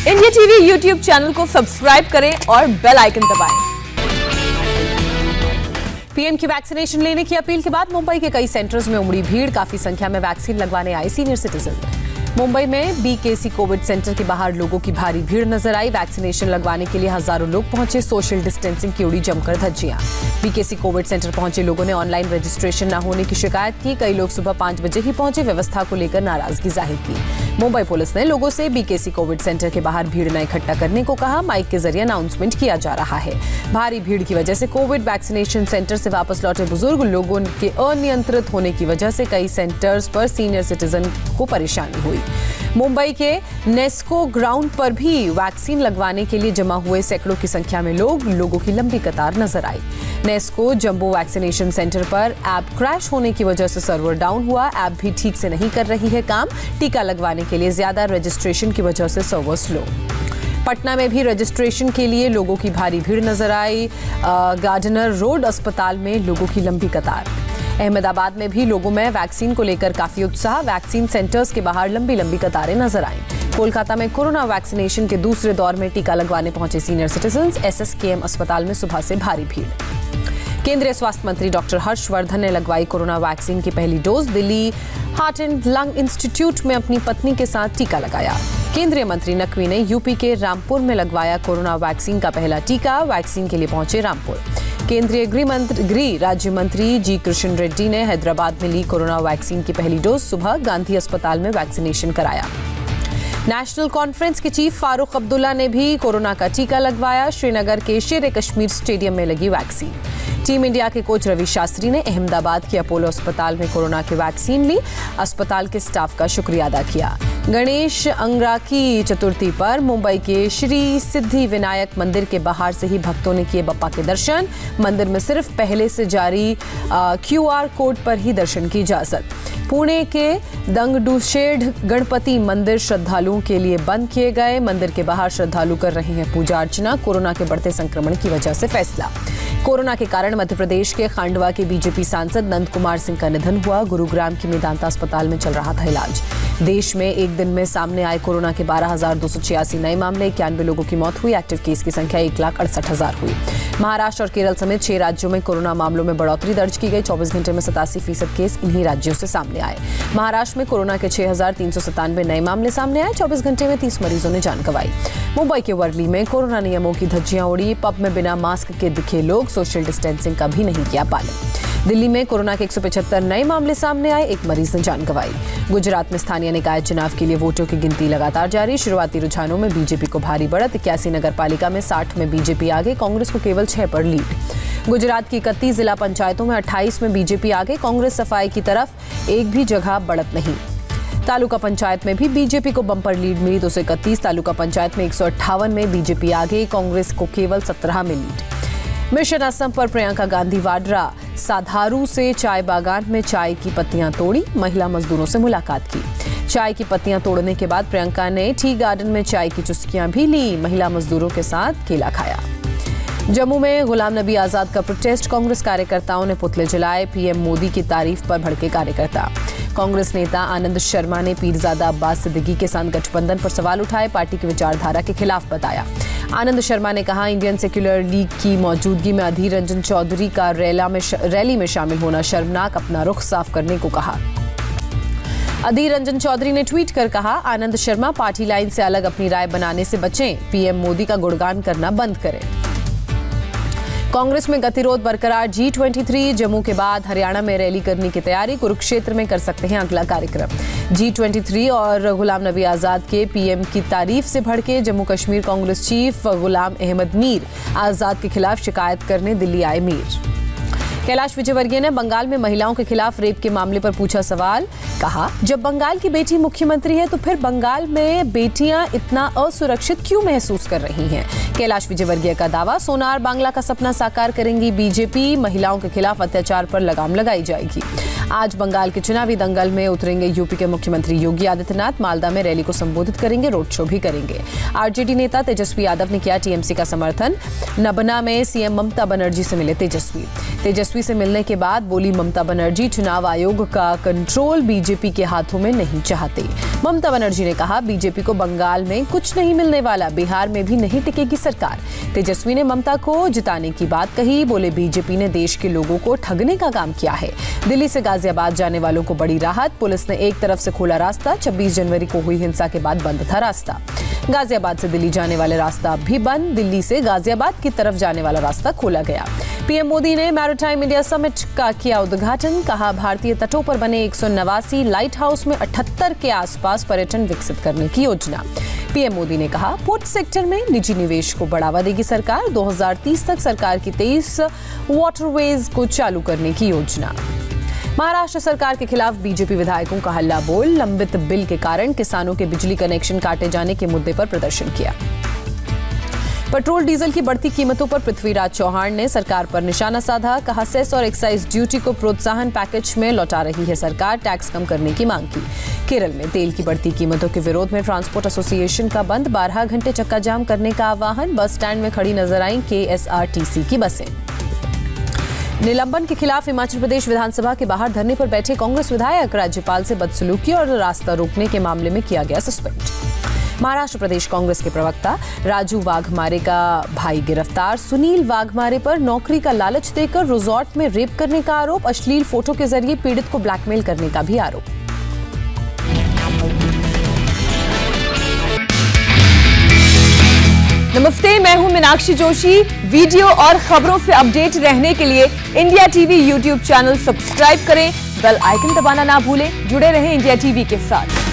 India TV YouTube channel को subscribe करें और बेल आइकन दबाएं। पीएम की वैक्सीनेशन लेने की अपील के बाद मुंबई के कई सेंटर्स में उमड़ी भीड़। काफी संख्या में वैक्सीन लगवाने आए सीनियर सिटीजन। मुंबई में बीकेसी कोविड सेंटर के बाहर लोगों की भारी भीड़ नजर आई। वैक्सीनेशन लगवाने के लिए हजारों लोग पहुंचे। सोशल डिस्टेंसिंग की उड़ी जमकर धज्जियां। बीकेसी कोविड सेंटर पहुंचे लोगों ने ऑनलाइन रजिस्ट्रेशन न होने की शिकायत की। कई लोग सुबह 5 बजे ही पहुंचे। व्यवस्था को लेकर नाराजगी जाहिर की। मुंबई पुलिस ने लोगों से बीकेसी कोविड सेंटर के बाहर भीड़ न इकट्ठा करने को कहा। माइक के जरिए अनाउंसमेंट किया जा रहा है। भारी भीड़ की वजह से कोविड वैक्सीनेशन सेंटर से वापस लौटे बुजुर्ग लोगों के अनियंत्रित होने की वजह से कई सेंटर्स पर सीनियर सिटीजन को परेशानी हुई। मुंबई के नेस्को ग्राउंड पर भी वैक्सीन लगवाने के लिए जमा हुए सैकड़ों की संख्या में लोगों की लंबी कतार नजर आई। नेस्को जंबो वैक्सीनेशन सेंटर पर ऐप क्रैश होने की वजह से सर्वर डाउन हुआ। ऐप भी ठीक से नहीं कर रही है काम। टीका लगवाने के लिए ज्यादा रजिस्ट्रेशन की वजह से सर्वर स्लो। पटना में भी रजिस्ट्रेशन के लिए लोगों की भारी भीड़ नजर आई। गार्डनर रोड अस्पताल में लोगों की लंबी कतार। अहमदाबाद में भी लोगों में वैक्सीन को लेकर काफी उत्साह। वैक्सीन सेंटर्स के बाहर लंबी लंबी कतारें नजर आईं। कोलकाता में कोरोना वैक्सीनेशन के दूसरे दौर में टीका लगवाने पहुंचे सीनियर सिटीजन्स। एसएसकेएम अस्पताल में सुबह से भारी भीड़। केंद्रीय स्वास्थ्य मंत्री डॉक्टर हर्षवर्धन ने लगवाई कोरोना वैक्सीन की पहली dose. Delhi heart and lung institute में अपनी पत्नी के साथ टीका लगाया। केंद्रीय मंत्री नकवी ने यूपी के रामपुर में लगवाया कोरोना वैक्सीन का पहला टीका। वैक्सीन के लिए पहुंचे रामपुर। केंद्रीय गृह राज्य मंत्री जी कृष्ण रेड्डी ने हैदराबाद में ली कोरोना वैक्सीन की पहली डोज। सुबह गांधी अस्पताल में वैक्सीनेशन कराया। नेशनल कॉन्फ्रेंस के चीफ फारूक अब्दुल्ला ने भी कोरोना का टीका लगवाया। श्रीनगर के शेर कश्मीर स्टेडियम में लगी वैक्सीन। टीम इंडिया के कोच रवि शास्त्री ने अहमदाबाद के अपोलो अस्पताल में कोरोना की वैक्सीन ली। अस्पताल के स्टाफ का शुक्रिया अदा किया। गणेश अंगारकी चतुर्थी पर मुंबई के श्री सिद्धि विनायक मंदिर के बाहर से ही भक्तों ने किए बप्पा के दर्शन। मंदिर में सिर्फ पहले से जारी QR कोड पर ही दर्शन की इजाजत। पुणे के दंगडुशेड गणपति मंदिर श्रद्धालुओं के लिए बंद किए गए। मंदिर के बाहर श्रद्धालु कर रहे हैं पूजा अर्चना। कोरोना के बढ़ते संक्रमण की वजह से फैसला। कोरोना के कारण मध्य प्रदेश के खांडवा के बीजेपी सांसद नंद कुमार सिंह का निधन हुआ। गुरुग्राम के मेदांता अस्पताल में चल रहा था इलाज। देश में एक दिन में सामने आए कोरोना के 12,286 नए मामले। 91 लोगों की मौत हुई। एक्टिव केस की संख्या 1,68,000 हुई। महाराष्ट्र और केरल समेत 6 राज्यों में कोरोना मामलों में बढ़ोतरी दर्ज की गई। 24 घंटे में 87% केस इन्हीं राज्यों से सामने आए। महाराष्ट्र में कोरोना के 6,397 नए मामले सामने आए। 24 घंटे में 30 मरीजों ने जान गंवाई। मुंबई के वर्ली में कोरोना नियमों की धज्जियां उड़ी। पब में बिना मास्क के दिखे लोग। सोशल डिस्टेंसिंग का भी नहीं किया पालन। दिल्ली में कोरोना के 175 नए मामले सामने आए। 1 मरीज ने जान गंवाई। गुजरात में स्थानीय निकाय चुनाव के लिए वोटों की गिनती लगातार जारी। शुरुआती रुझानों में बीजेपी को भारी बढ़त। 81 नगर पालिका में 60 में बीजेपी आगे। कांग्रेस को केवल 6 पर लीड। गुजरात की 31 जिला पंचायतों में 28 में बीजेपी आगे। कांग्रेस सफाई की तरफ एक भी जगह बढ़त नहीं। तालुका पंचायत में भी बीजेपी को बम्पर लीड मिली। 231 तालुका पंचायत में 158 में बीजेपी आगे। कांग्रेस को केवल 17 में लीड। मिशन असम पर प्रियंका गांधी वाड्रा साधारू से चाय बागान में चाय की पत्तियां तोड़ी। महिला मजदूरों से मुलाकात की। चाय की पत्तियां तोड़ने के बाद प्रियंका ने टी गार्डन में चाय की चुस्कियां भी ली। महिला मजदूरों के साथ केला खाया। जम्मू में गुलाम नबी आजाद का प्रोटेस्ट। कांग्रेस कार्यकर्ताओं ने पुतले जलाए। पीएम मोदी की तारीफ पर भड़के कार्यकर्ता। कांग्रेस नेता आनंद शर्मा ने पीरजादा अब्बास सिद्दीकी के साथ गठबंधन पर सवाल उठाए। पार्टी की विचारधारा के खिलाफ बताया। आनंद शर्मा ने कहा, इंडियन सेक्युलर लीग की मौजूदगी में अधीर रंजन चौधरी का रैली में शामिल होना शर्मनाक। अपना रुख साफ करने को कहा। अधीर रंजन चौधरी ने ट्वीट कर कहा, आनंद शर्मा पार्टी लाइन से अलग अपनी राय बनाने से बचें। पीएम मोदी का गुणगान करना बंद करें। कांग्रेस में गतिरोध बरकरार। G23 जम्मू के बाद हरियाणा में रैली करने की तैयारी। कुरुक्षेत्र में कर सकते हैं अगला कार्यक्रम। G23 और गुलाम नबी आजाद के पीएम की तारीफ से भड़के जम्मू कश्मीर कांग्रेस चीफ गुलाम अहमद मीर आजाद के खिलाफ शिकायत करने दिल्ली आए मीर। कैलाश विजयवर्गीय ने बंगाल में महिलाओं के खिलाफ रेप के मामले पर पूछा सवाल। कहा, जब बंगाल की बेटी मुख्यमंत्री है तो फिर बंगाल में बेटियां इतना असुरक्षित क्यों महसूस कर रही हैं? कैलाश विजयवर्गीय का दावा, सोनार बांग्ला का सपना साकार करेंगी बीजेपी। महिलाओं के खिलाफ अत्याचार पर लगाम लगाई जाएगी। आज बंगाल के चुनावी दंगल में उतरेंगे यूपी के मुख्यमंत्री योगी आदित्यनाथ। मालदा में रैली को संबोधित करेंगे, रोड शो भी करेंगे। आरजेडी नेता तेजस्वी यादव ने किया टीएमसी का समर्थन। नबना में सीएम ममता बनर्जी से मिले तेजस्वी से मिलने के बाद बोली ममता बनर्जी, चुनाव आयोग का कंट्रोल बीजेपी के हाथों में नहीं चाहते। ममता बनर्जी ने कहा, बीजेपी को बंगाल में कुछ नहीं मिलने वाला, बिहार में भी नहीं टिकेगी सरकार। तेजस्वी ने ममता को जिताने की बात कही, बोले बीजेपी ने देश के लोगों को ठगने का काम किया है। दिल्ली से गाजियाबाद जाने वालों को बड़ी राहत, पुलिस ने एक तरफ से खोला रास्ता। 26 जनवरी को हुई हिंसा के बाद बंद था रास्ता। गाजियाबाद से दिल्ली जाने वाले रास्ता अब भी बंद, दिल्ली से गाजियाबाद की तरफ जाने वाला रास्ता खोला गया। पीएम मोदी ने मैरीटाइम इंडिया समिट का किया उद्घाटन, कहा भारतीय तटों पर बने 189 लाइट हाउस में 78 के आसपास पर्यटन विकसित करने की योजना। पीएम मोदी ने कहा, पोर्ट सेक्टर में निजी निवेश को बढ़ावा देगी सरकार। 2030 तक सरकार की 23 वाटरवेज को चालू करने की योजना। महाराष्ट्र सरकार के खिलाफ बीजेपी विधायकों का हल्ला बोल, लंबित बिल के कारण किसानों के बिजली कनेक्शन काटे जाने के मुद्दे पर प्रदर्शन किया। पेट्रोल डीजल की बढ़ती कीमतों पर पृथ्वीराज चौहान ने सरकार पर निशाना साधा, कहा सेस और एक्साइज ड्यूटी को प्रोत्साहन पैकेज में लौटा रही है सरकार, टैक्स कम करने की मांग की। केरल में तेल की बढ़ती कीमतों के विरोध में ट्रांसपोर्ट एसोसिएशन का बंद, 12 घंटे चक्का जाम करने का आह्वान। बस स्टैंड में खड़ी नजर आई केएसआरटीसी की बसें। निलंबन के खिलाफ हिमाचल प्रदेश विधानसभा के बाहर धरने पर बैठे कांग्रेस विधायक, राज्यपाल से बदसलूकी और रास्ता रोकने के मामले में किया गया सस्पेंड। महाराष्ट्र प्रदेश कांग्रेस के प्रवक्ता राजू वाघमारे का भाई गिरफ्तार, सुनील वाघमारे पर नौकरी का लालच देकर रिजॉर्ट में रेप करने का आरोप, अश्लील फोटो के जरिए पीड़ित को ब्लैकमेल करने का भी आरोप। नमस्ते, मैं हूं मीनाक्षी जोशी। वीडियो और खबरों से अपडेट रहने के लिए India TV YouTube channel subscribe करें, बेल आइकन दबाना ना भूलें। जुड़े रहें इंडिया टीवी के साथ।